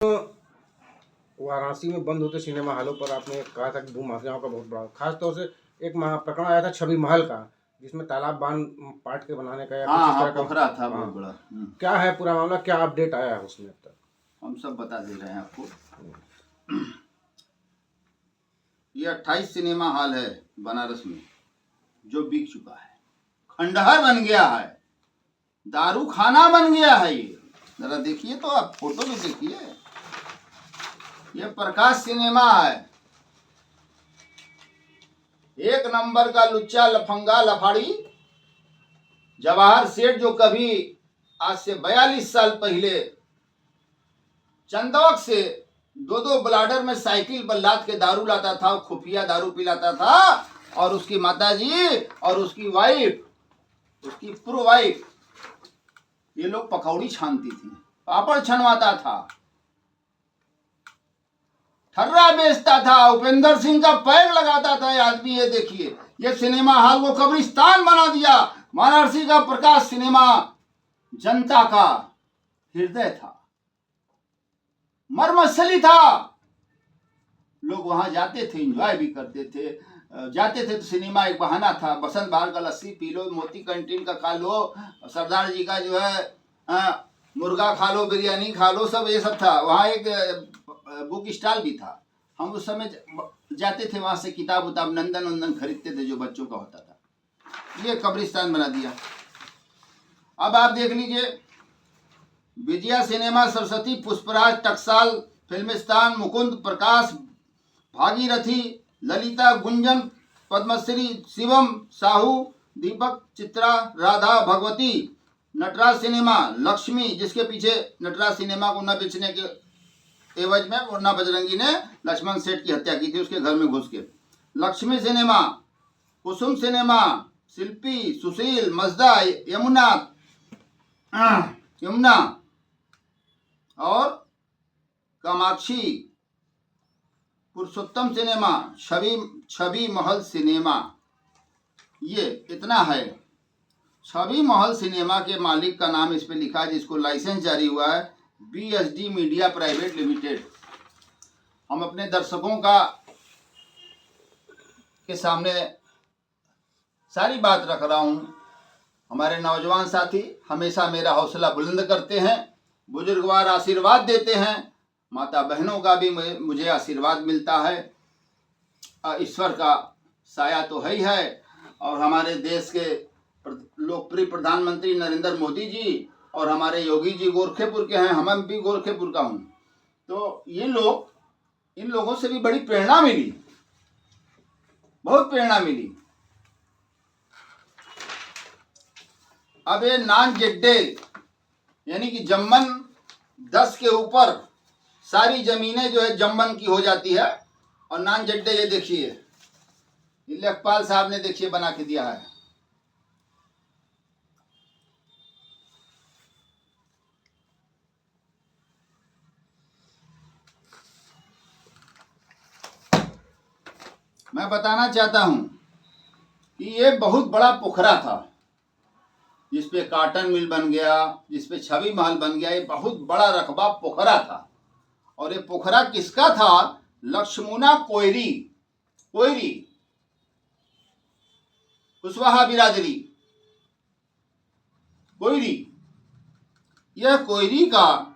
वाराणसी में बंद होते सिनेमा हॉलों पर आपने कहा था कि भूमाफियाओं का बहुत बड़ा खास तौर से एक प्रकरण आया था छवि महल का, जिसमें तालाब बांध पाट के बनाने का या कुछ इस तरह का पोखरा था बहुत बड़ा। क्या है पूरा मामला, क्या अपडेट आया है उसमें अब तक? हम सब बता दे रहे हैं आपको। ये 28 सिनेमा हॉल है बनारस में जो बिक चुका है, खंडहर बन गया है, दारू खाना बन गया है। ये जरा देखिए तो आप फोटो भी देखिए। ये प्रकाश सिनेमा है, एक नंबर का लुच्चा लफंगा लफाड़ी जवाहर सेठ, जो कभी आज से 42 साल पहले चंदौक से दो ब्लाडर में साइकिल पर लाद के दारू लाता था, खुफिया दारू पिलाता था, और उसकी माताजी और उसकी वाइफ, उसकी पूर्व वाइफ, ये लोग पकौड़ी छानती थी, पापड़ छनवाता था, ठर्रा बेचता था, उपेंद्र सिंह का पैर लगाता था ये आदमी। ये देखिए, ये सिनेमा हॉल को कब्रिस्तान बना दिया। वाराणसी का प्रकाश सिनेमा जनता का हृदय था, मरमस्थली था। लोग वहां जाते थे, एंजॉय भी करते थे, जाते थे तो सिनेमा एक बहाना था। बसंत बहार का लस्सी पी लो, मोती कैंटीन का खा लो, सरदार जी का जो है मुर्गा खा लो, बिरयानी खा लो, सब ये सब था। वहाँ एक बुक स्टॉल भी था। हम उस समय जाते थे, वहाँ से किताब उताब नंदन वंदन खरीदते थे जो बच्चों का होता था। ये कब्रिस्तान बना दिया। अब आप देख लीजिए, विजया सिनेमा, सरस्वती, पुष्पराज, टकसाल, फिल्मिस्तान, मुकुंद, प्रकाश, भागीरथी, ललिता, गुंजन, पद्मश्री, शिवम, साहू, दीपक, चित्रा, राधा, भगवती, नटराज सिनेमा, लक्ष्मी, जिसके पीछे नटराज सिनेमा को न बेचने के एवज में मुन्ना बजरंगी ने लक्ष्मण सेठ की हत्या की थी उसके घर में घुस के। लक्ष्मी सिनेमा, कुसुम सिनेमा, शिल्पी, सुशील, मजदा, यमुना और कामाक्षी, पुरुषोत्तम सिनेमा, छवि महल सिनेमा। ये इतना है। छवि महल सिनेमा के मालिक का नाम इस पे लिखा है, जिसको लाइसेंस जारी हुआ है, BSD मीडिया प्राइवेट लिमिटेड। हम अपने दर्शकों के सामने सारी बात रख रहा हूं। हमारे नौजवान साथी हमेशा मेरा हौसला बुलंद करते हैं, बुजुर्गवार आशीर्वाद देते हैं, माता बहनों का भी मुझे आशीर्वाद मिलता है। ईश्वर का साया तो है ही है, और हमारे देश के लोकप्रिय प्रधानमंत्री नरेंद्र मोदी जी और हमारे योगी जी गोरखेपुर के हैं, हम भी गोरखेपुर का हूँ। तो ये लोग, इन लोगों से भी बड़ी प्रेरणा मिली, बहुत प्रेरणा मिली। अब ये नान जेड्डे यानी कि जम्मन 10 के ऊपर सारी जमीनें जो है जम्मन की हो जाती है, और नान जेड्डे ये देखिए, लेखपाल साहब ने देखिए बना के दिया है। मैं बताना चाहता हूं कि ये बहुत बड़ा पोखरा था, जिसपे काटन मिल बन गया, जिसपे छवि महल बन गया। ये बहुत बड़ा रकबा पोखरा था। और ये पोखरा किसका था? लक्ष्मणा कोयरी कुशवाहा बिरादरी कोयरी। यह कोयरी का,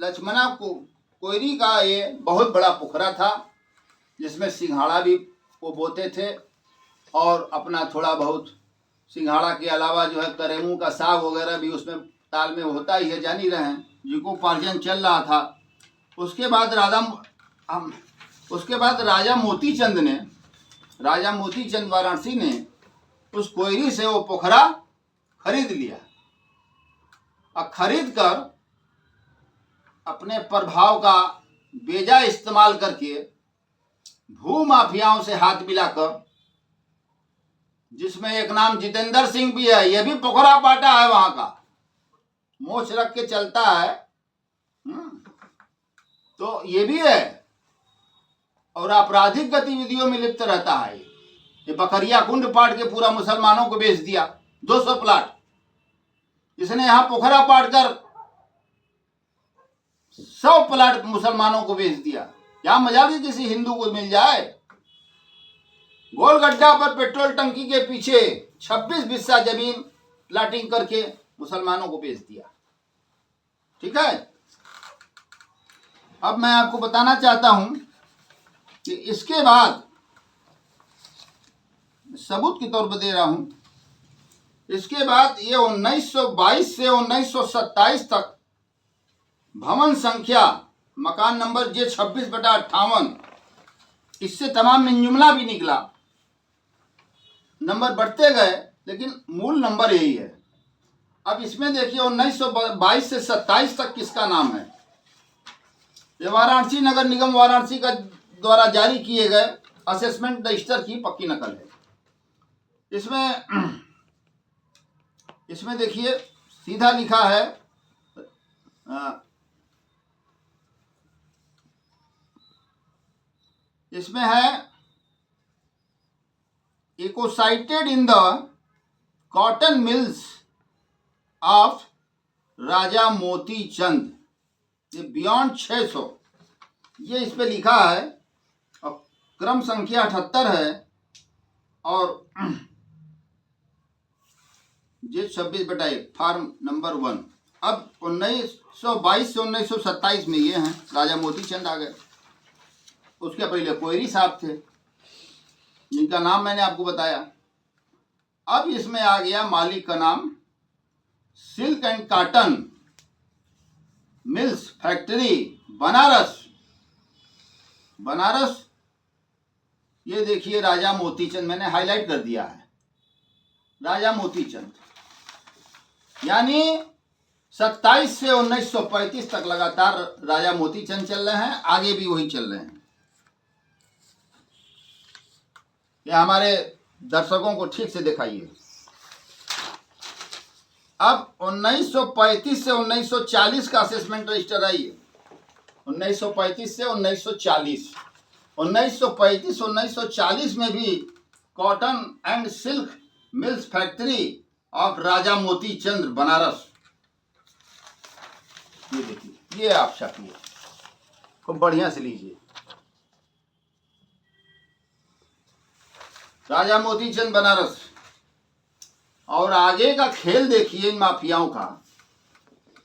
लक्ष्मणा कोयरी का ये बहुत बड़ा पोखरा था, जिसमें सिंघाड़ा भी वो बोते थे, और अपना थोड़ा बहुत सिंघाड़ा के अलावा जो है करेमू का साग वगैरह भी उसमें ताल में होता ही है, जान ही रहे हैं, जिनको उपार्जन चल रहा था। उसके बाद राजा मोतीचंद वाराणसी ने उस कोयरी से वो पोखरा खरीद लिया, और खरीद कर अपने प्रभाव का बेजा इस्तेमाल करके भू माफियाओं से हाथ मिलाकर, जिसमें एक नाम जितेंद्र सिंह भी है, यह भी पोखरा पाटा है, वहां का मोच रख के चलता है, तो ये भी है, और आपराधिक गतिविधियों में लिप्त रहता है। ये बकरिया कुंड पाट के पूरा मुसलमानों को बेच दिया, 200 प्लाट। इसने यहां पोखरा पाट कर 100 प्लाट मुसलमानों को बेच दिया। क्या मजाल है किसी हिंदू को मिल जाए। गोलगड्ढा पर पेट्रोल टंकी के पीछे 26 बिस्सा जमीन प्लाटिंग करके मुसलमानों को बेच दिया। ठीक है, अब मैं आपको बताना चाहता हूं कि इसके बाद सबूत के तौर पर दे रहा हूं, इसके बाद ये 1922 से 1927 तक भवन संख्या मकान नंबर J26/58 इससे तमाम में जुमला भी निकला, नंबर बढ़ते गए लेकिन मूल नंबर यही है। अब इसमें देखिए 1922 से 27 तक किसका नाम है। ये वाराणसी नगर निगम वाराणसी का द्वारा जारी किए गए असेसमेंट रजिस्टर की पक्की नकल है। इसमें देखिए सीधा लिखा है इसमें है इकोसाइटेड in the cotton mills of Raja Moti Chand, ये बियॉन्ड 600, ये इस पे लिखा है और क्रम संख्या 78 है और J26/1 फार्म नंबर 1। अब 1922 से 1927 में ये हैं राजा मोती चंद आ गए। उसके पहले कोयरी साहब थे जिनका नाम मैंने आपको बताया। अब इसमें आ गया मालिक का नाम silk and cotton mills factory Banaras. Banaras ये देखिए राजा मोतीचंद, मैंने हाईलाइट कर दिया है राजा मोतीचंद, यानी 27 से 1935 तक लगातार राजा मोतीचंद चल रहे हैं, आगे भी वही चल रहे हैं। ये हमारे दर्शकों को ठीक से दिखाइए। अब 1935 से 1940 का असेसमेंट रजिस्टर आइए। 1935 से 1940, 1935-1940 में भी cotton and silk mills factory of Raja Moti Chand Banaras, ये देखिए, ये आप छापिए खूब बढ़िया से लीजिए। राजा मोती चंद बनारस। और आगे का खेल देखिए इन माफियाओं का।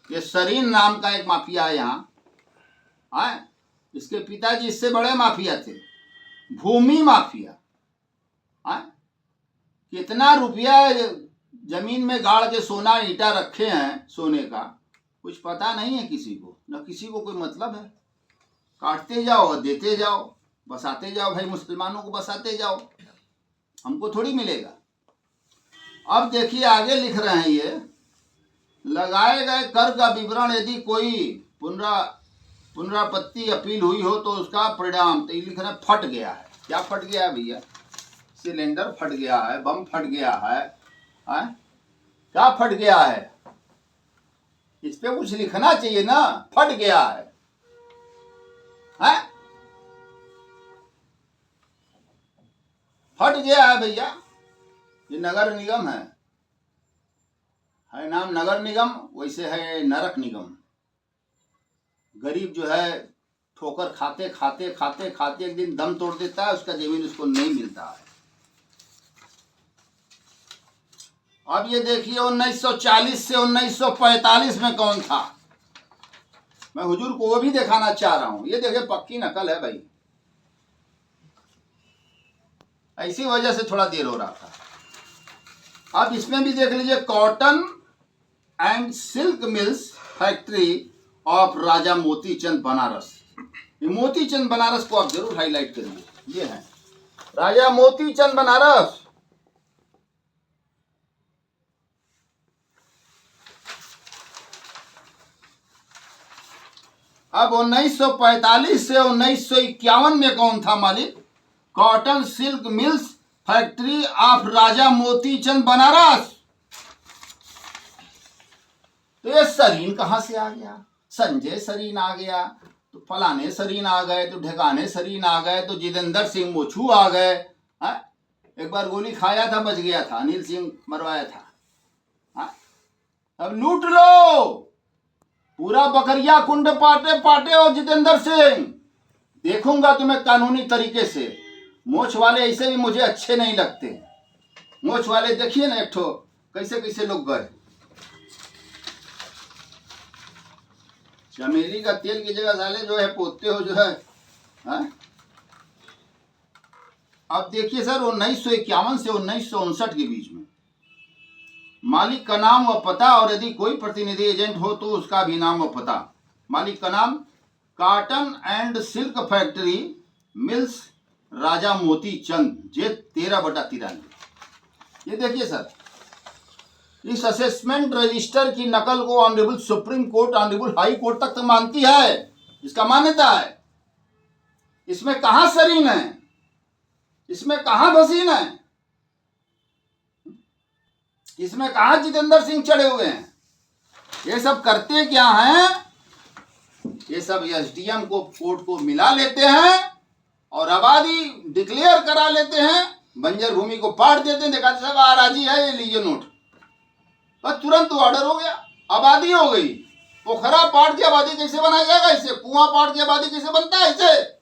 ये सरीन नाम का एक माफिया है यहाँ, इसके पिताजी इससे बड़े माफिया थे, भूमि माफिया। कितना रुपया जमीन में गाड़ के सोना ईटा रखे हैं, सोने का कुछ पता नहीं है किसी को, न किसी को कोई मतलब है। काटते जाओ और देते जाओ, बसाते जाओ, भाई मुसलमानों को बसाते जाओ, हमको थोड़ी मिलेगा। अब देखिए आगे लिख रहे हैं, ये लगाए गए कर का विवरण यदि कोई पुनरावृत्ति अपील हुई हो तो उसका परिणाम, तो ये लिख रहे हैं फट गया है। क्या फट गया है भैया? सिलेंडर फट गया है, बम फट गया है, क्या फट गया है? इस पे कुछ लिखना चाहिए ना, फट गया है, फट गया है भैया। ये नगर निगम है नाम नगर निगम, वैसे है नरक निगम। गरीब जो है ठोकर खाते खाते खाते खाते एक दिन दम तोड़ देता है, उसका जमीन उसको नहीं मिलता है। अब ये देखिए 1940 से 1945 में कौन था, मैं हुजूर को वो भी दिखाना चाह रहा हूं। ये देखिए पक्की नकल है भाई, ऐसी वजह से थोड़ा देर हो रहा था। अब इसमें भी देख लीजिए, cotton and silk mills factory of Raja Motichand Banaras. ये मोतीचंद बनारस को आप जरूर हाईलाइट करिए, ये है राजा मोतीचंद बनारस। अब 1945 से 1951 में कौन था मालिक? Cotton silk mills factory of Raja Motichand Banaras. तो ये सरीन कहां से आ गया? संजय सरीन आ गया, तो फलाने सरीन आ गए, तो ढेकाने सरीन आ गए, तो जितेंद्र सिंह मोछू आ गए। एक बार गोली खाया था, बच गया था, अनिल सिंह मरवाया था। अब लूट लो, पूरा बकरिया कुंड पाटे पाटे और जितेंद्र सिंह देखूंगा तुम्हें कानूनी तरीके से। मोछ वाले ऐसे भी मुझे अच्छे नहीं लगते। मोछ वाले देखिए ना एक ठो कैसे कैसे लोग गए। चमेली का तेल की जगह साले जो है पोतते हो जो है, हा? अब देखिए सर 1951 से 1959 के बीच में मालिक का नाम व पता और यदि कोई प्रतिनिधि एजेंट हो तो उसका भी नाम व पता। मालिक का नाम cotton and silk factory mills Raja Moti Chand जे 13/93। ये देखिए सर इस असेसमेंट रजिस्टर की नकल को honourable supreme court honourable high court तक तो मानती है, इसका मान्यता है। इसमें कहां सरीन है, इसमें कहां भसीन है, इसमें कहां जितेंद्र सिंह चढ़े हुए हैं। ये सब करते क्या हैं, ये सब एसडीएम को कोर्ट को मिला लेते हैं और आबादी डिक्लेयर करा लेते हैं, बंजर भूमि को पाट देते हैं, दिखाते सब आराजी है, ये लीजिए नोट, बस तुरंत ऑर्डर हो गया, आबादी हो गई। पोखरा पाट की आबादी कैसे बनाया जाएगा, इससे कुआं पाट की आबादी कैसे बनता है, इससे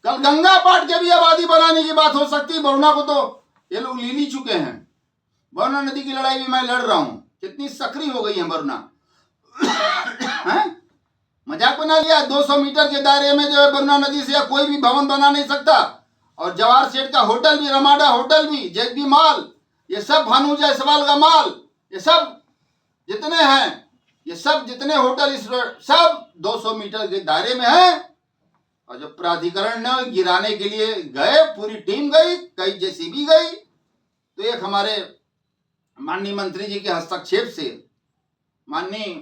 कल गंगा पाट के भी आबादी बनाने की बात हो सकती है। वरुणा को तो ये लोग ले ही चुके हैं। वरुणा नदी की लड़ाई भी मैं लड़ रहा हूं, कितनी सक्रिय हो गई है वरुणा। मजाक बना लिया, 200 मीटर के दायरे में जो है वरुणा नदी से कोई भी भवन बना नहीं सकता। और जवाहर सेठ का होटल भी, रमाडा होटल भी, जेबी माल, ये सब भानु जायसवाल का माल, ये सब जितने हैं, ये सब जितने होटल इस सब 200 मीटर के दायरे में हैं। और जब प्राधिकरण ने गिराने के लिए गए, पूरी टीम गई, कई जेसीबी गई, तो एक हमारे माननीय मंत्री जी के हस्तक्षेप से, माननीय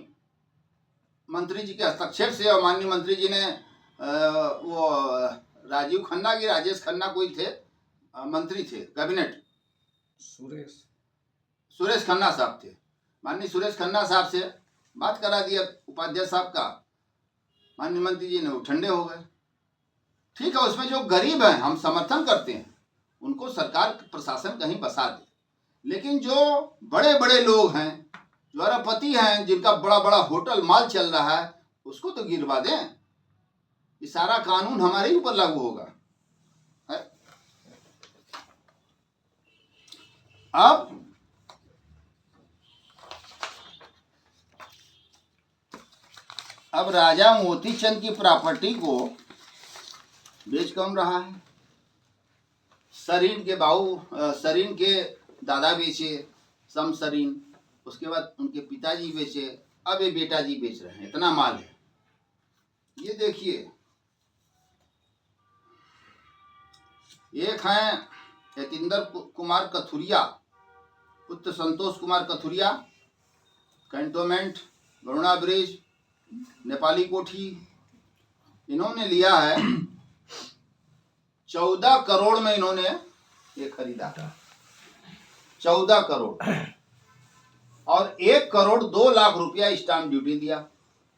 मंत्री जी के हस्तक्षेप से, और माननीय मंत्री जी ने वो राजीव खन्ना की, राजेश खन्ना कोई थे मंत्री थे कैबिनेट, सुरेश खन्ना साहब थे, माननीय सुरेश खन्ना साहब से बात करा दिया उपाध्यक्ष साहब का, माननीय मंत्री जी ने वो ठंडे हो गए। ठीक है, उसमें जो गरीब हैं हम समर्थन करते हैं, उनको सरकार प्रशासन कहीं बसा दे, लेकिन जो बड़े बड़े लोग हैं, जो अरबपति हैं, जिनका बड़ा बड़ा होटल माल चल रहा है, उसको तो गिरवा दें। ये सारा कानून हमारे ही ऊपर लागू होगा। अब राजा मोतीचंद की प्रॉपर्टी को बेच कौन रहा है। सरीन के सरीन के दादा बेचे, सम सरीन, उसके बाद उनके पिताजी बेचे, अब ये बेटा जी बेच रहे हैं। इतना माल है। ये देखिए, एक हैं यतीन्द्र कुमार कथुरिया, पुत्र संतोष कुमार कथुरिया, कैंटोनमेंट, वरुणा ब्रिज, नेपाली कोठी। इन्होंने लिया है 14 करोड़ में इन्होंने ये खरीदा, 14 करोड़, और 1 करोड़ 2 लाख रुपया स्टाम्प ड्यूटी दिया,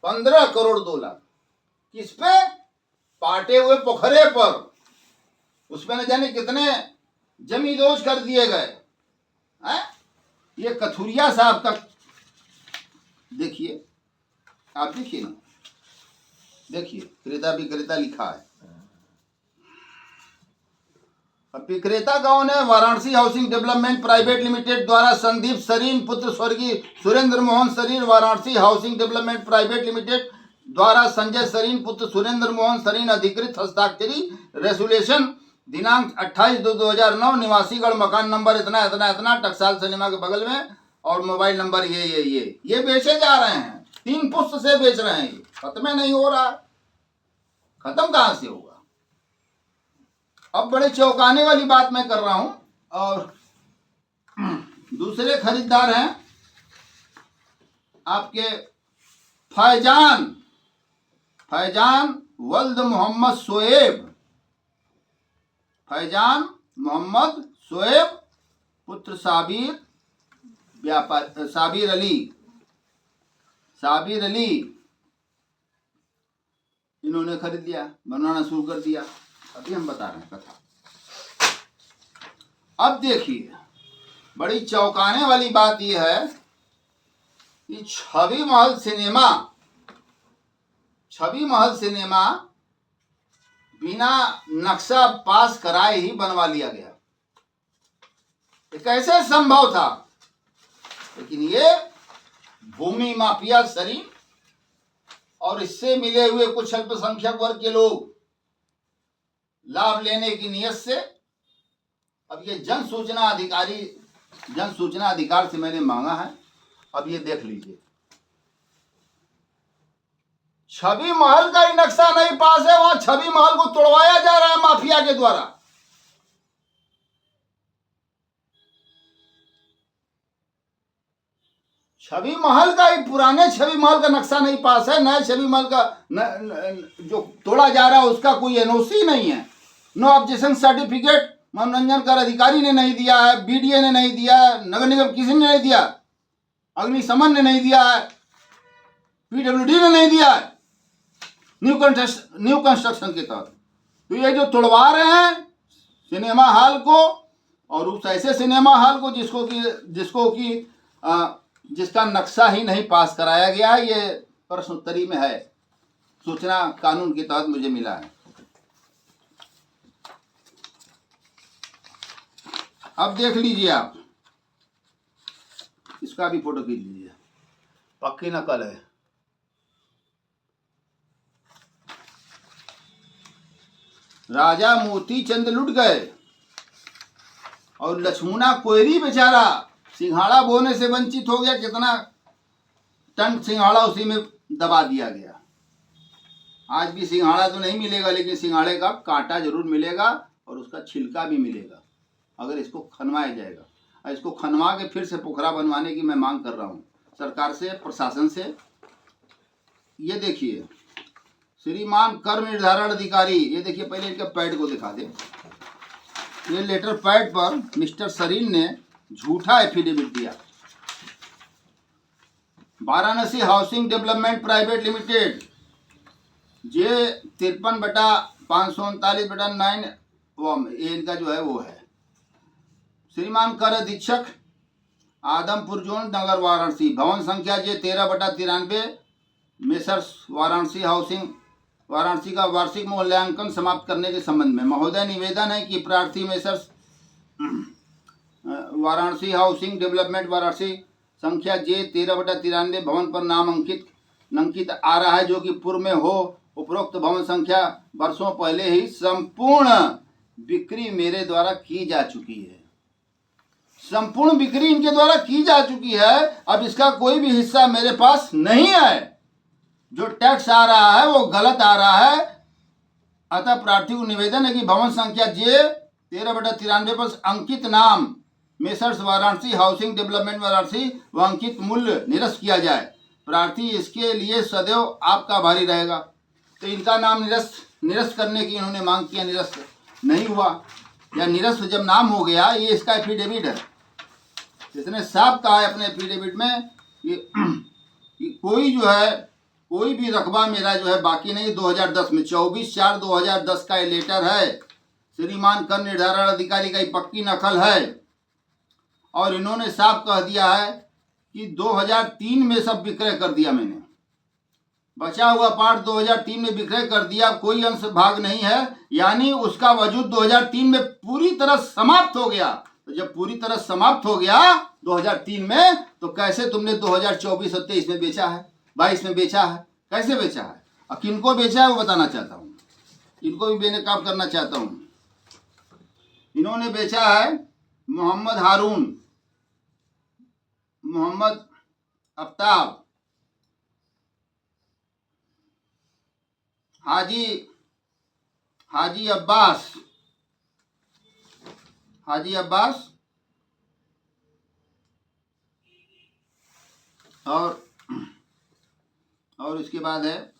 15 करोड़ 2 लाख। किस पे? पाटे हुए पोखरे पर। उसमें न जाने कितने जमींदोज कर दिए गए। ये कथुरिया साहब का देखिए, आप देखिए ना, देखिए क्रेता विक्रेता लिखा है। अब विक्रेता कौन है? Varanasi housing development private limited द्वारा संदीप सरीन पुत्र स्वर्गीय Surendra Mohan Sareen, Varanasi housing development private limited द्वारा संजय सरीन पुत्र सुरेंद्र मोहन सरीन अधिकृत हस्ताक्षरी रेजुलेशन दिनांक 28/2/2009, निवासीगढ़, मकान नंबर इतना इतना इतना, टकसाल सिनेमा के बगल में, और मोबाइल नंबर ये बेचे जा रहे हैं। 3 पुस्त से बेच रहे हैं। ये खत्म नहीं हो रहा, खत्म कहां से होगा। अब बड़े चौंकाने वाली बात मैं कर रहा हूं। और दूसरे खरीदार हैं आपके फैजान वल्द मोहम्मद शोएब, फैजान मोहम्मद शोएब पुत्र साबिर अली, इन्होंने खरीद लिया, बनाना शुरू कर दिया। अभी हम बता रहे हैं कथा। अब देखिए, बड़ी चौंकाने वाली बात यह है कि छवि महल सिनेमा छवि महल सिनेमा बिना नक्शा पास कराए ही बनवा लिया गया। ये कैसे संभव था? लेकिन ये भूमि माफिया शरीर और इससे मिले हुए कुछ अल्पसंख्यक वर्ग के लोग लाभ लेने की नियत से अब ये जन सूचना अधिकार से मैंने मांगा है। अब ये देख लीजिए, छवि महल का ही नक्शा नहीं पास है, वहां छवि महल को तोड़वाया जा रहा है माफिया के द्वारा। छवि महल का ही, पुराने छवि महल का नक्शा नहीं पास है, नए छवि महल का जो तोड़ा जा रहा है उसका कोई एनओसी नहीं है, नो ऑब्जेक्शन सर्टिफिकेट मनोरंजन कर अधिकारी ने नहीं दिया है, बीडीए ने नहीं दिया है, नगर निगम किसी ने नहीं दिया, अग्निशमन ने नहीं दिया है, पीडब्ल्यूडी ने नहीं दिया है न्यू कंस्ट्रक्शन के तहत। तो ये जो तोड़वा रहे हैं सिनेमा हॉल को, और उस ऐसे सिनेमा हॉल को जिसका नक्शा ही नहीं पास कराया गया है, ये प्रश्नोत्तरी में है, सूचना कानून के तहत मुझे मिला है। अब देख लीजिए आप, इसका भी फोटो खींच लीजिए, पक्की नकल है। राजा मोती चंद लुट गए और लक्ष्मणा कोयरी बेचारा सिंघाड़ा बोने से वंचित हो गया। कितना टन सिंघाड़ा उसी में दबा दिया गया। आज भी सिंघाड़ा तो नहीं मिलेगा, लेकिन सिंघाड़े का कांटा जरूर मिलेगा और उसका छिलका भी मिलेगा अगर इसको खनवाया जाएगा। और इसको खनवा के फिर से पोखरा बनवाने की मैं मांग कर रहा हूँ सरकार से, प्रशासन से। ये देखिए, श्रीमान कर निर्धारण अधिकारी, ये देखिए, पहले इनके पैड को दिखा दे। ये लेटर पैड पर मिस्टर सरीन ने झूठा एफिडेविट दिया। Varanasi housing development private limited J 53/539/9 ये इनका जो है वो है। श्रीमान कर अधीक्षक आदमपुर जोन नगर वाराणसी, भवन संख्या जे 13/93 मेसर्स वाराणसी हाउसिंग वाराणसी का वार्षिक मूल्यांकन समाप्त करने के संबंध में महोदय निवेदन है कि प्रार्थी messrs Varanasi housing development Varanasi संख्या जे 13/93 भवन पर नाम अंकित आ रहा है, जो कि पूर्व में हो। उपरोक्त भवन संख्या वर्षों पहले ही संपूर्ण बिक्री मेरे द्वारा की जा चुकी है। संपूर्ण बिक्री इनके द्वारा की जा चुकी है। अब इसका कोई भी हिस्सा मेरे पास नहीं है। जो टैक्स आ रहा है वो गलत आ रहा है। अतः प्रार्थी को निवेदन है कि भवन संख्या जे 13/93 पर अंकित नाम messrs Varanasi housing development Varanasi व अंकित मूल्य निरस्त किया जाए। प्रार्थी इसके लिए सदैव आपका आभारी रहेगा। तो इनका नाम निरस्त करने की इन्होंने मांग किया, निरस्त नहीं हुआ, या निरस्त जब नाम हो गया, ये इसका एफिडेविट है। इसने साफ कहा है अपने एफिडेविट में कि कोई भी रकबा मेरा जो है बाकी नहीं। 2010 में 24/4/2010 का ये लेटर है। श्रीमान कर निर्धारण अधिकारी का ये पक्की नकल है। और इन्होंने साफ कह दिया है कि 2003 में सब विक्रय कर दिया मैंने। बचा हुआ पार्ट 2003 में विक्रय कर दिया, कोई अंश भाग नहीं है, यानी उसका वजूद 2003 में पूरी तरह समाप्त हो गया। तो जब पूरी तरह समाप्त हो गया 2003 में, तो कैसे तुमने 2024 और 23 में बेचा है, 22 में बेचा है, कैसे बेचा है और किनको बेचा है वो बताना चाहता हूँ। इनको भी बेनकाब करना चाहता हूँ। इन्होंने बेचा है मोहम्मद हारून, मोहम्मद आफ्ताब, हाजी अब्बास और इसके बाद है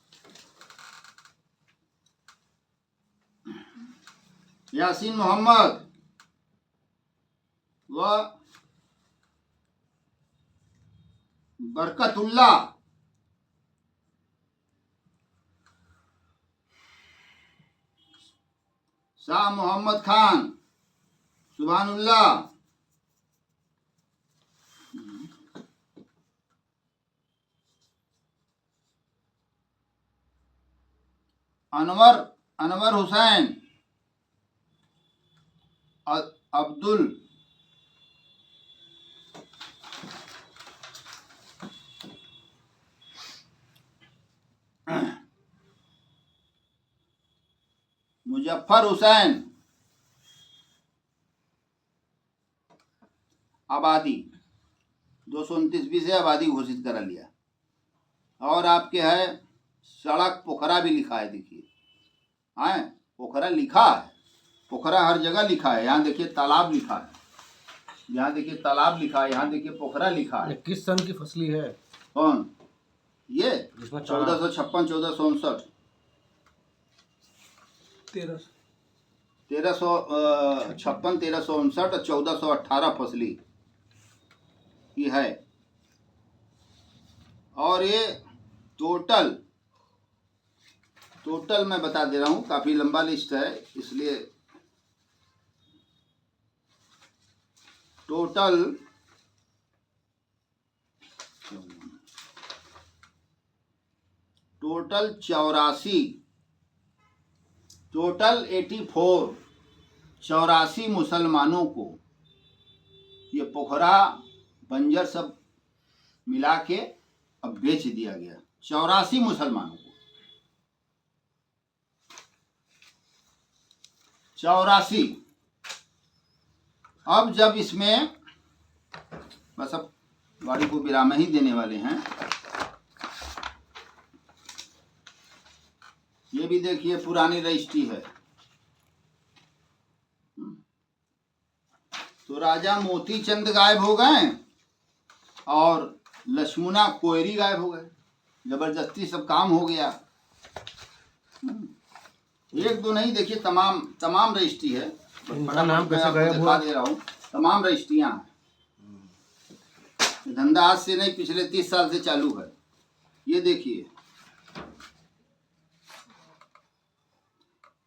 यासीन मोहम्मद व बरकतुल्ला। शाह मोहम्मद खान, सुभानुल्लाह, अनवर हुसैन, अब्दुल मुजफ्फर हुसैन, आबादी 229 से आबादी घोषित करा लिया। और आपके है सड़क पोखरा भी लिखा है, देखिए है पोखरा लिखा है, पोखरा हर जगह लिखा है। यहाँ देखिए तालाब लिखा है, यहाँ देखिए तालाब लिखा है, यहाँ देखिए पोखरा लिखा है। किस सन की फसली है? कौन ये? जिसमें 1456 1459 1356 1359 और 1418 फसली की है। और ये टोटल मैं बता दे रहा हूँ, काफी लंबा लिस्ट है इसलिए। टोटल 84 मुसलमानों को ये पोखरा बंजर सब मिला के अब बेच दिया गया। 84 मुसलमानों को, 84। अब जब इसमें बस अब गाड़ी को विराम ही देने वाले हैं। ये भी देखिए पुरानी रजिस्ट्री है। तो राजा मोती चंद गायब हो गए और लक्ष्मणा कोयरी गायब हो गए। जबरदस्ती सब काम हो गया। एक दो नहीं, देखिए तमाम रजिस्ट्री है। इनका नाम कैसे आपको गायब दिखा हुआ? दे रहा हूँ, तमाम रजिस्ट्रियां हैं। धंधा आज से नहीं, पिछले 30 साल से चालू है। ये देखिए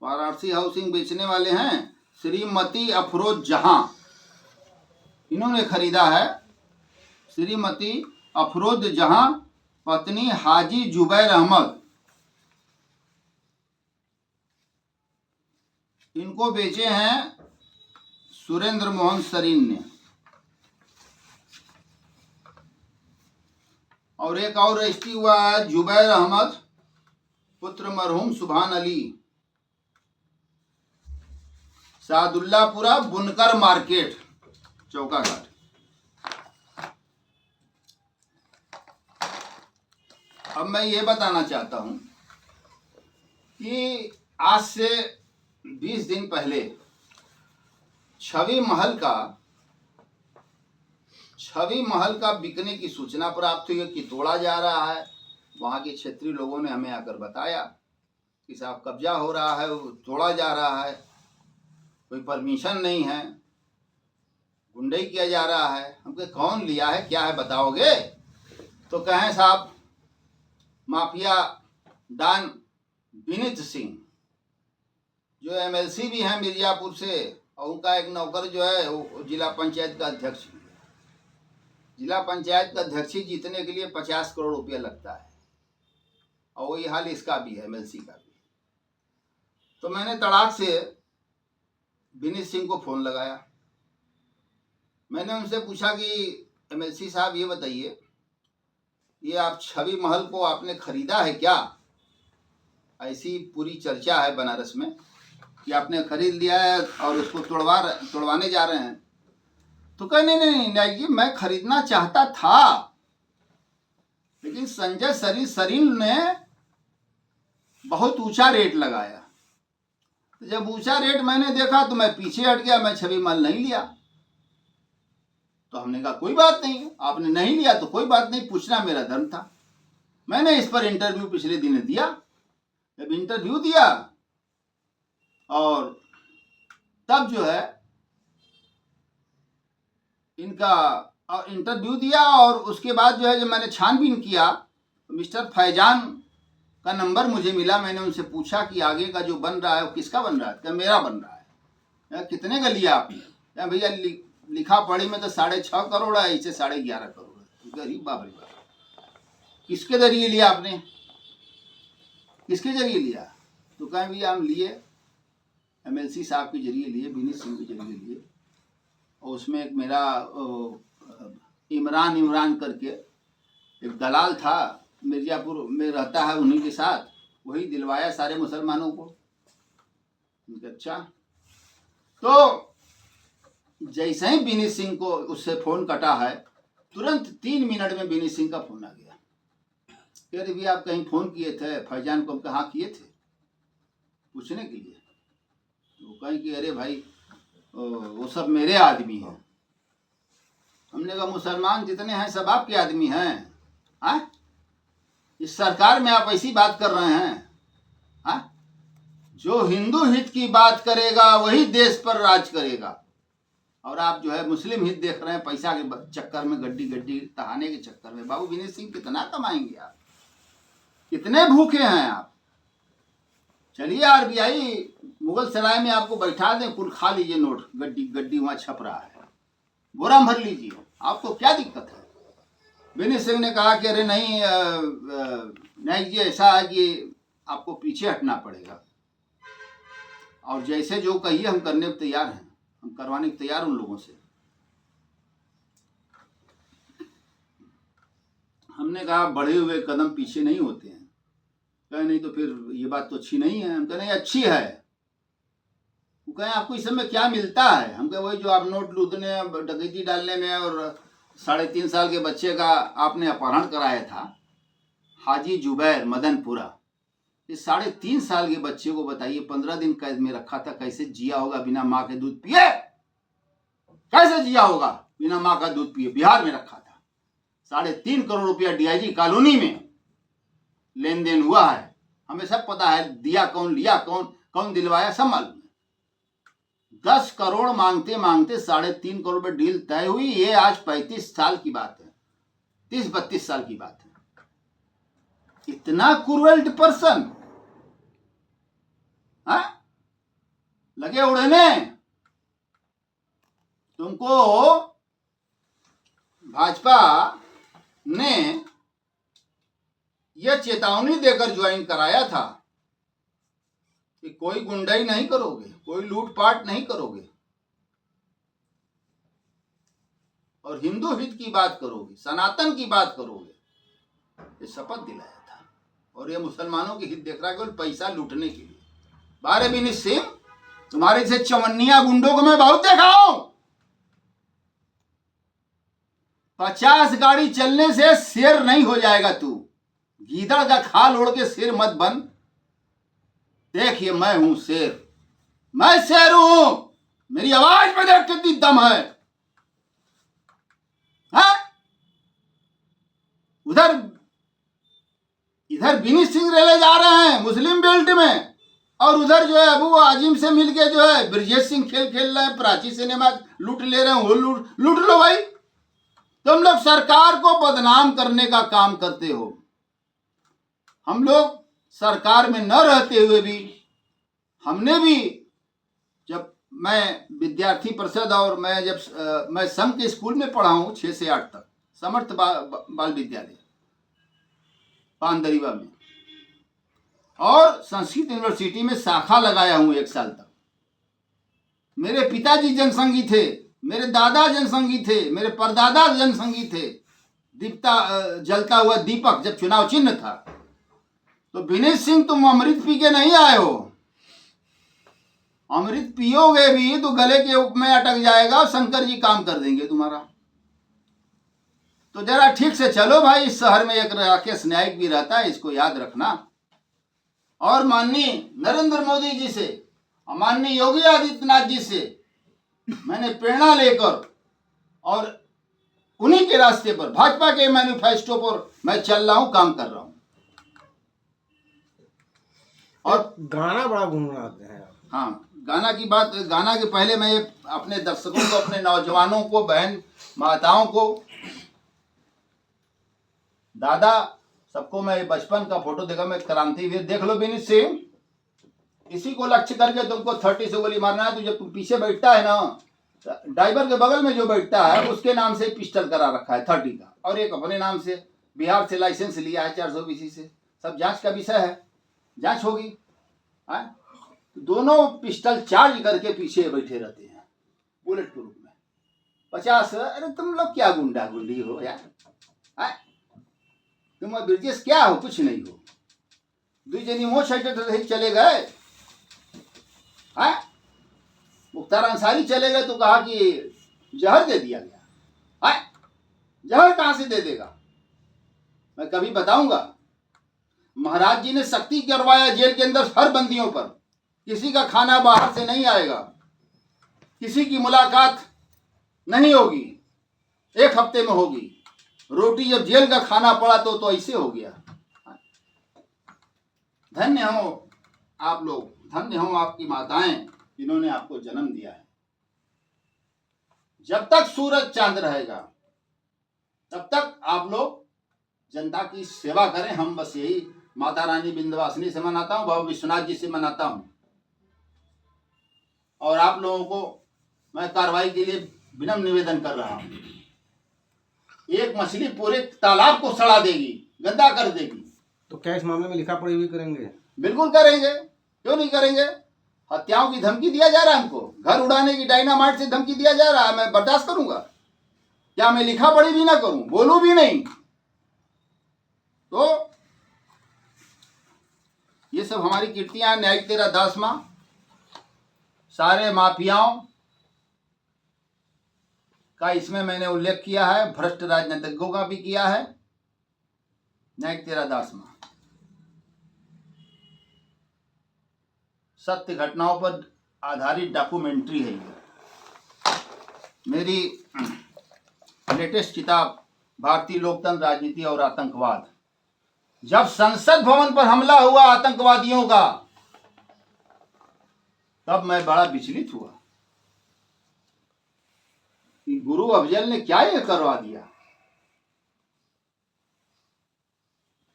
वाराणसी हाउसिंग बेचने वाले हैं श्रीमती अफरोज जहां, इन्होंने खरीदा है। श्रीमती अफरोज जहां, पत्नी हाजी जुबैर अहमद, इनको बेचे हैं सुरेंद्र मोहन सरीन ने। और एक और रजिस्ट्री हुआ है जुबैर अहमद पुत्र मरहूम सुभान अली, सादुल्लापुरा बुनकर मार्केट, चौका घाट। अब मैं ये बताना चाहता हूं कि आज से 20 दिन पहले छवि महल का बिकने की सूचना प्राप्त हुई कि तोड़ा जा रहा है। वहां के क्षेत्रीय लोगों ने हमें आकर बताया कि साहब कब्जा हो रहा है, वो तोड़ा जा रहा है, कोई परमिशन नहीं है, गुंडई किया जा रहा है। हमको कौन लिया है, क्या है, बताओगे? तो कहें साहब माफिया डॉन विनीत सिंह, जो एमएलसी भी हैं मिर्जापुर से, और उनका एक नौकर जो है वो जिला पंचायत का अध्यक्ष भी है। जिला पंचायत का अध्यक्षी जीतने के लिए 50 करोड़ रुपया लगता है, और वही हाल इसका भी है, एमएलसी का भी। तो मैंने तड़ाक से विनीत सिंह को फोन लगाया। मैंने उनसे पूछा कि एमएलसी साहब ये बताइए, ये आप छवि महल को आपने खरीदा है क्या? ऐसी पूरी चर्चा है बनारस में कि आपने खरीद लिया है और उसको तोड़वाने जा रहे हैं। तो कहे नहीं जी, मैं खरीदना चाहता था, लेकिन संजय सरीन ने बहुत ऊंचा रेट लगाया। तो जब ऊंचा रेट मैंने देखा तो मैं पीछे हट गया, मैं छवि महल नहीं लिया। तो हमने कहा कोई बात नहीं, आपने नहीं लिया तो कोई बात नहीं, पूछना मेरा धर्म था। मैंने इस पर इंटरव्यू पिछले दिन दिया। जब इंटरव्यू दिया और तब जो है इनका इंटरव्यू दिया, और उसके बाद जो है जब मैंने छानबीन किया तो मिस्टर फैजान का नंबर मुझे मिला। मैंने उनसे पूछा कि आगे का जो बन रहा है वो किसका बन रहा है? क्या मेरा बन रहा है? कितने का लिया आपने? क्या भैया लिखा पढ़ी में तो 6.5 करोड़ है, इसे 11.5 करोड़ है। गरीब बाप रे बाप, किसके जरिए लिया आपने? किसके जरिए लिया? तो कहें भी हम लिए MLC साहब के जरिए लिए, विनीत सिंह के जरिए लिए, और उसमें एक मेरा इमरान करके एक दलाल था, मिर्जापुर में रहता है, उन्हीं के साथ वही दिलवाया सारे मुसलमानों को। अच्छा, तो जैसे ही विनीत सिंह को उससे फोन कटा है, तुरंत 3 मिनट में विनीत सिंह का फोन आ गया। कह रहे भी आप कहीं फोन किए थे फैजान को? हम कहा किए थे, पूछने के लिए। वो कहें कि अरे भाई वो सब मेरे आदमी हैं। हमने कहा मुसलमान जितने हैं सब आपके आदमी हैं? इस सरकार में आप ऐसी बात कर रहे हैं? जो हिंदू हित की बात करेगा वही देश पर राज करेगा, और आप जो है मुस्लिम हित देख रहे हैं पैसा के चक्कर में, गड्डी तहाने के चक्कर में। बाबू विनीत सिंह कितना कमाएंगे आप? कितने भूखे हैं आप? चलिए RBI मुगल सराय में आपको बैठा दें, कुल खा लीजिए नोट, गड्डी वहां छप रहा है, बोरा भर लीजिए, आपको क्या दिक्कत है? विनीत सिंह ने कहा कि अरे नहीं नायक जी, ऐसा है कि आपको पीछे हटना पड़ेगा, और जैसे जो कहिए हम करने को तैयार हैं, हम करवाने को तैयार उन लोगों से। हमने कहा बढ़े हुए कदम पीछे नहीं होते हैं। कहे नहीं तो फिर ये बात तो अच्छी नहीं है। हम कहे नहीं अच्छी है। वो कहें आपको इस समय क्या मिलता है? हम कहे वही जो आप नोट लूटने, डकैती डालने में, और 3.5 साल के बच्चे का आपने अपहरण कराया था, हाजी जुबैर मदनपुरा। इस 3.5 साल के बच्चे को बताइए 15 दिन कैद में रखा था, कैसे जिया होगा बिना माँ के दूध पिए? कैसे जिया होगा बिना माँ का दूध पिए? बिहार में रखा था। 3.5 करोड़ रुपया DIG कॉलोनी में लेन देन हुआ है, हमें सब पता है। दिया कौन, लिया कौन, कौन दिलवाया, सब मालूम है। 10 करोड़ मांगते मांगते 3.5 करोड़ में डील तय हुई। ये आज 35 साल की बात है, 30-32 साल की बात है। इतना क्रूएल्ड पर्सन लगे उड़ने। तुमको भाजपा ने यह चेतावनी देकर ज्वाइन कराया था कि कोई गुंडाई नहीं करोगे, कोई लूटपाट नहीं करोगे, और हिंदू हित की बात करोगे, सनातन की बात करोगे। ये शपथ दिलाया था, और ये मुसलमानों की हित देख रहा है केवल पैसा लूटने के लिए। बारे विनीत सिंह, तुम्हारे से चवन्निया गुंडों को मैं बहुत देखा हूं। 50 गाड़ी चलने से शेर नहीं हो जाएगा तू। गीदड़ का खाल ओढ़ के शेर मत बन। देखिए मैं हूं शेर, मैं शेर हूं। मेरी आवाज में देख कितनी दम है। इधर विनीत सिंह रेले जा रहे हैं मुस्लिम बेल्ट में, और उधर जो है अबू आजिम से मिलके जो है ब्रजेश सिंह खेल रहे हैं, प्राची सिनेमा लूट ले रहे हैं। वो लूट लो भाई। तुम लोग सरकार को बदनाम करने का काम करते हो। हम लोग सरकार में न रहते हुए भी, हमने भी, जब मैं विद्यार्थी परिषद और मैं संघ के स्कूल में पढ़ा हूँ 6 से 8 तक, समर्थ बाल विद्यालय पानदरीवा में, और संस्कृत यूनिवर्सिटी में शाखा लगाया हूँ 1 साल तक। मेरे पिताजी जनसंघी थे, मेरे दादा जनसंघी थे, मेरे परदादा जनसंघी थे। जलता हुआ दीपक जब चुनाव चिन्ह था। तो विनीत सिंह, तुम अमृत पी के नहीं आए हो। अमृत पियोगे भी तो गले के उप में अटक जाएगा, शंकर जी काम कर देंगे तुम्हारा। तो जरा ठीक से चलो भाई। इस शहर में एक राकेश नायक भी रहता है, इसको याद रखना। और माननीय नरेंद्र मोदी जी से, माननीय योगी आदित्यनाथ जी से मैंने प्रेरणा लेकर, और उन्हीं के रास्ते पर, भाजपा के मैनिफेस्टो पर मैं चल रहा हूं, काम कर रहा हूं। और गाना बड़ा गुनगुनाते हैं आप। हाँ, गाना की बात, गाना के पहले मैं अपने दर्शकों को, अपने नौजवानों को, बहन माताओं को, दादा सबको मैं बचपन का फोटो देखा। मैं क्रांतिवीर, देख लो विनीत सिंह, इसी को लक्ष्य करके तुमको 30 से गोली मारना है। तो जब तुम पीछे बैठता है ना, ड्राइवर के बगल में जो बैठता है उसके नाम से पिस्टल करा रखा है 30 का, और एक अपने नाम से बिहार से लाइसेंस लिया है 420 से। सब जांच का विषय है, जांच होगी। हाँ? दोनों पिस्टल चार्ज करके पीछे बैठे रहते हैं बुलेट प्रूफ में। 50। अरे तुम लोग क्या गुंडा गुंडी हो यार, हाँ? तुम ब्रिजेश क्या हो, कुछ नहीं हो। 2 जनी मोह साइड चले गए, हाँ? मुख्तार अंसारी चले गए तो कहा कि जहर दे दिया गया, हाँ? जहर कहां से दे देगा, मैं कभी बताऊंगा। महाराज जी ने सख्ती करवाया जेल के अंदर हर बंदियों पर, किसी का खाना बाहर से नहीं आएगा, किसी की मुलाकात नहीं होगी, 1 हफ्ते में होगी। रोटी जब जेल का खाना पड़ा तो ऐसे हो गया। धन्य हो आप लोग, धन्य हो आपकी माताएं जिन्होंने आपको जन्म दिया है। जब तक सूरज चांद रहेगा तब तक आप लोग जनता की सेवा करें। हम बस यही माता रानी विंध्यवासिनी से मनाता हूँ, बाबा विश्वनाथ जी से मनाता हूँ। और आप लोगों को मैं कार्रवाई के लिए विनम्र निवेदन कर रहा हूँ। एक मछली पूरे तालाब को सड़ा देगी, गंदा कर देगी। तो क्या इस मामले में लिखा पढ़ी भी करेंगे? बिल्कुल करेंगे, क्यों नहीं करेंगे। हत्याओं की धमकी दिया जा रहा है हमको, घर उड़ाने की डायनामाइट से धमकी दिया जा रहा है, मैं बर्दाश्त करूंगा क्या? मैं लिखा पढ़ी भी ना करूं, बोलूं भी नहीं? तो ये सब हमारी कीर्तियां, न्यायिक तेरा दास मां, सारे माफियाओं का इसमें मैंने उल्लेख किया है, भ्रष्ट राजनीतिज्ञों का भी किया है। न्यायिक तेरा दास मां सत्य घटनाओं पर आधारित डॉक्यूमेंट्री है। ये मेरी लेटेस्ट किताब भारतीय लोकतंत्र, राजनीति और आतंकवाद। जब संसद भवन पर हमला हुआ आतंकवादियों का, तब मैं बड़ा विचलित हुआ कि गुरु अफजल ने क्या ये करवा दिया।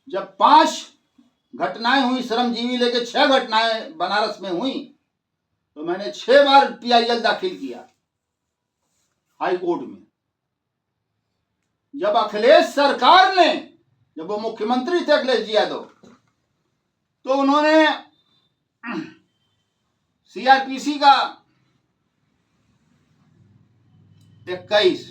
जब 5 घटनाएं हुई, श्रमजीवी लेके 6 घटनाएं बनारस में हुई, तो मैंने 6 बार PIL दाखिल किया हाई कोर्ट में। जब अखिलेश सरकार ने, जब वो मुख्यमंत्री थे अखिलेश जी यादव, तो उन्होंने CRPC का 21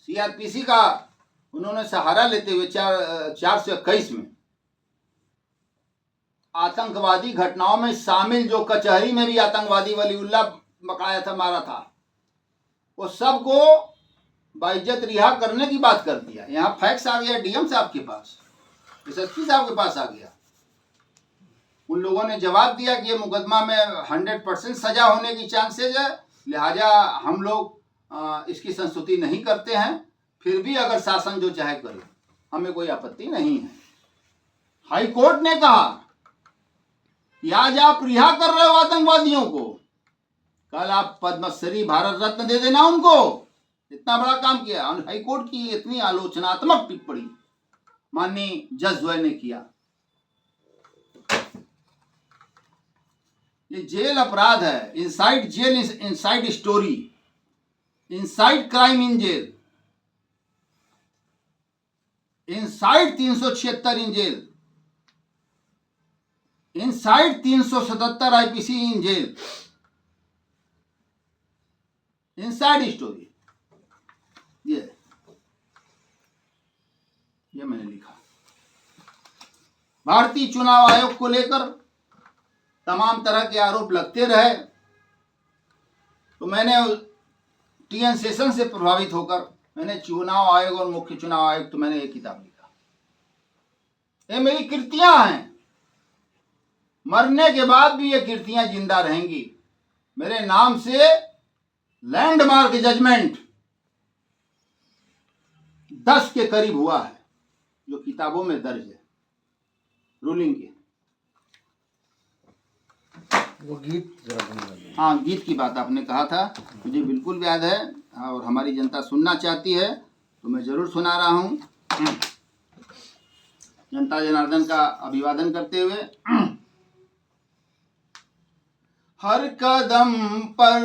CRPC का उन्होंने सहारा लेते हुए 4 से 21 में आतंकवादी घटनाओं में शामिल, जो कचहरी में भी आतंकवादी वलीउल्लाह पकड़ाया था, मारा था, वो सबको बाइज्जत रिहा करने की बात कर दिया। यहाँ फैक्स आ गया DM साहब के पास, SSP साहब के पास आ गया। उन लोगों ने जवाब दिया कि ये मुकदमा में 100% सजा होने की चांसेज है, लिहाजा हम लोग इसकी संस्तुति नहीं करते हैं। फिर भी अगर शासन जो चाहे करे, हमें कोई आपत्ति नहीं है। हाई कोर्ट ने कहा कि आज आप रिहा कर रहे हो आतंकवादियों को, कल आप पद्मश्री भारत रत्न दे देना उनको। इतना बड़ा काम किया। हाई कोर्ट की इतनी आलोचनात्मक टिप्पणी माननीय जज द्वय ने किया। ये जेल अपराध है, inside jail, inside story, inside crime in jail, inside 376 in jail, inside 377 IPC in jail, inside story. ये मैंने लिखा। भारतीय चुनाव आयोग को लेकर तमाम तरह के आरोप लगते रहे, तो मैंने TN सेशन से प्रभावित होकर मैंने चुनाव आयोग और मुख्य चुनाव आयोग, तो मैंने एक किताब लिखा। ये मेरी कीर्तियां हैं, मरने के बाद भी ये कीर्तियां जिंदा रहेंगी। मेरे नाम से लैंडमार्क जजमेंट 10 के करीब हुआ है, जो किताबों में दर्ज है, रूलिंग के। वो गीत जरा गुनगुनाइए। हाँ, गीत की बात आपने कहा था, मुझे बिल्कुल याद है, और हमारी जनता सुनना चाहती है तो मैं जरूर सुना रहा हूँ। जनता जनार्दन का अभिवादन करते हुए। हर कदम पर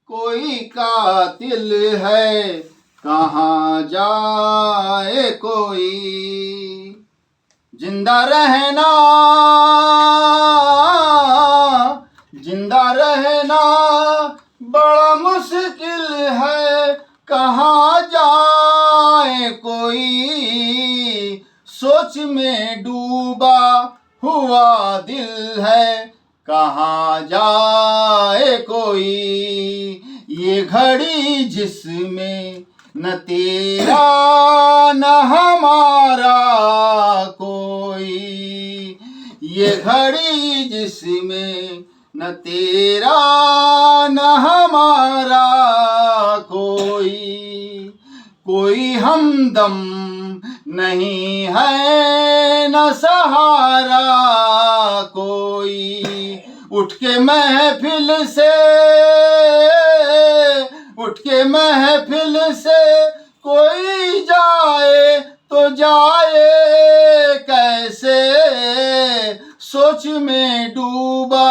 कोई कातिल है, कहाँ जाए कोई, जिंदा रहना, जिंदा रहना बड़ा मुश्किल है, कहाँ जाए कोई, सोच में डूबा हुआ दिल है, कहाँ जाए कोई। ये घड़ी जिसमें न तेरा न हमारा कोई, ये घड़ी जिसमें न तेरा न हमारा कोई, कोई हमदम नहीं है न सहारा कोई। उठ के महफिल से, उठ के महफिल से कोई जाए तो जाए कैसे, सोच में डूबा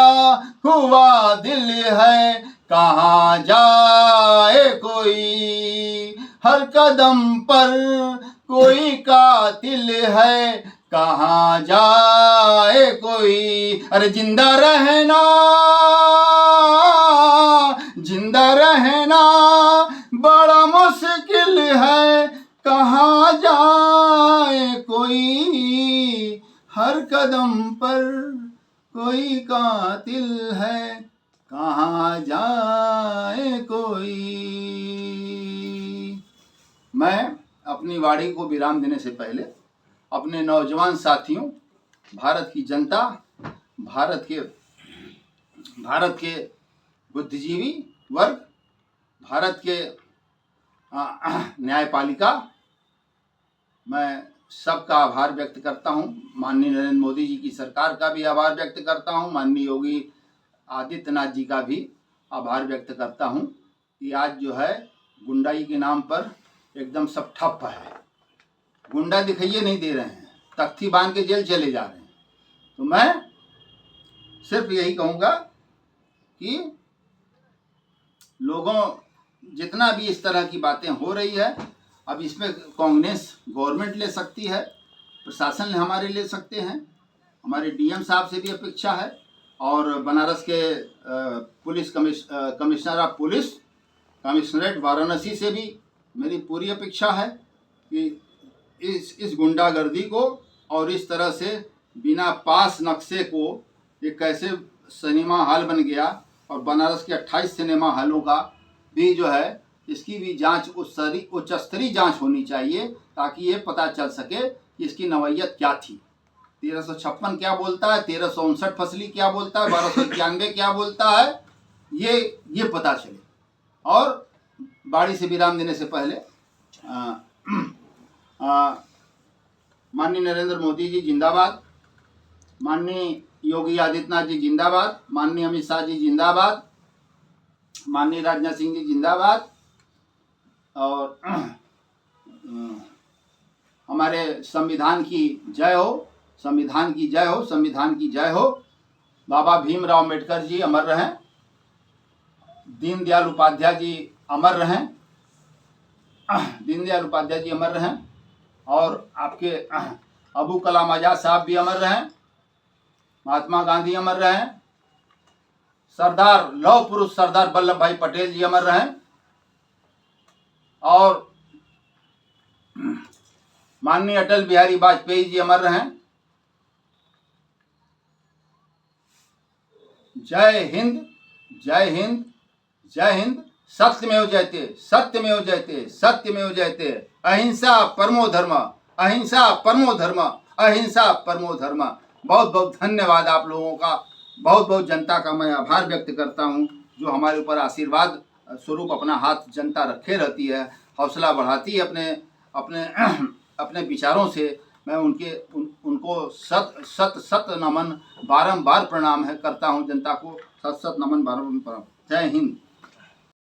हुआ दिल है, कहाँ जाए कोई। हर कदम पर कोई कातिल है, कहाँ जाए कोई। अरे जिंदा रहना, जिंदा रहना बड़ा मुश्किल है, कहाँ जाए कोई। हर कदम पर कोई कातिल है, कहाँ जाए कोई। मैं अपनी वाणी को विराम देने से पहले अपने नौजवान साथियों, भारत की जनता, भारत के बुद्धिजीवी वर्ग, भारत के न्यायपालिका, मैं सबका आभार व्यक्त करता हूं। माननीय नरेंद्र मोदी जी की सरकार का भी आभार व्यक्त करता हूं, माननीय योगी आदित्यनाथ जी का भी आभार व्यक्त करता हूं कि आज जो है गुंडाई के नाम पर एकदम सब ठप है। गुंडा दिखाइए नहीं दे रहे हैं, तख्ती बांध के जेल चले जा रहे हैं। तो मैं सिर्फ यही कहूँगा कि लोगों, जितना भी इस तरह की बातें हो रही है, अब इसमें कांग्रेस गवर्नमेंट ले सकती है, प्रशासन हमारे ले सकते हैं, हमारे डीएम साहब से भी अपेक्षा है, और बनारस के police commissioner of police, commissionerate Varanasi से भी मेरी पूरी अपेक्षा है कि इस गुंडागर्दी को और इस तरह से बिना पास नक्शे को ये कैसे सिनेमा हॉल बन गया, और बनारस के 28 सिनेमा हॉलों का भी जो है इसकी भी जांच उच्च स्तरीय जाँच होनी चाहिए, ताकि ये पता चल सके कि इसकी नौयत क्या थी। 1356 क्या बोलता है, 1359 फसली क्या बोलता है, 1291 क्या बोलता है, ये पता चले। और बाड़ी से विराम देने से पहले माननीय नरेंद्र मोदी जी जिंदाबाद, माननीय योगी आदित्यनाथ जी जिंदाबाद, माननीय अमित शाह जी जिंदाबाद, माननीय राजनाथ सिंह जी जिंदाबाद, और हमारे संविधान की जय हो, संविधान की जय हो, संविधान की जय हो। बाबा भीमराव अम्बेडकर जी अमर रहें, दीनदयाल उपाध्याय जी अमर रहें, दीनदयाल उपाध्याय जी अमर रहें, और आपके अबू कलाम आजाद साहब भी अमर रहें, महात्मा गांधी अमर रहें, सरदार लौह पुरुष सरदार वल्लभ भाई पटेल जी अमर रहें, और माननीय अटल बिहारी वाजपेयी जी अमर रहें। जय हिंद, जय हिंद, जय हिंद। सत्यमेव जयते, सत्यमेव जयते, सत्यमेव जयते। अहिंसा परमो धर्म, अहिंसा परमो धर्म, अहिंसा परमो धर्म। बहुत बहुत धन्यवाद आप लोगों का, बहुत बहुत जनता का मैं आभार व्यक्त करता हूं, जो हमारे ऊपर आशीर्वाद स्वरूप अपना हाथ जनता रखे रहती है, हौसला बढ़ाती है अपने विचारों से। मैं उनको सत नमन बारंबार प्रणाम करता हूं, जनता को सत नमन बारंबार प्रणाम। जय हिंद।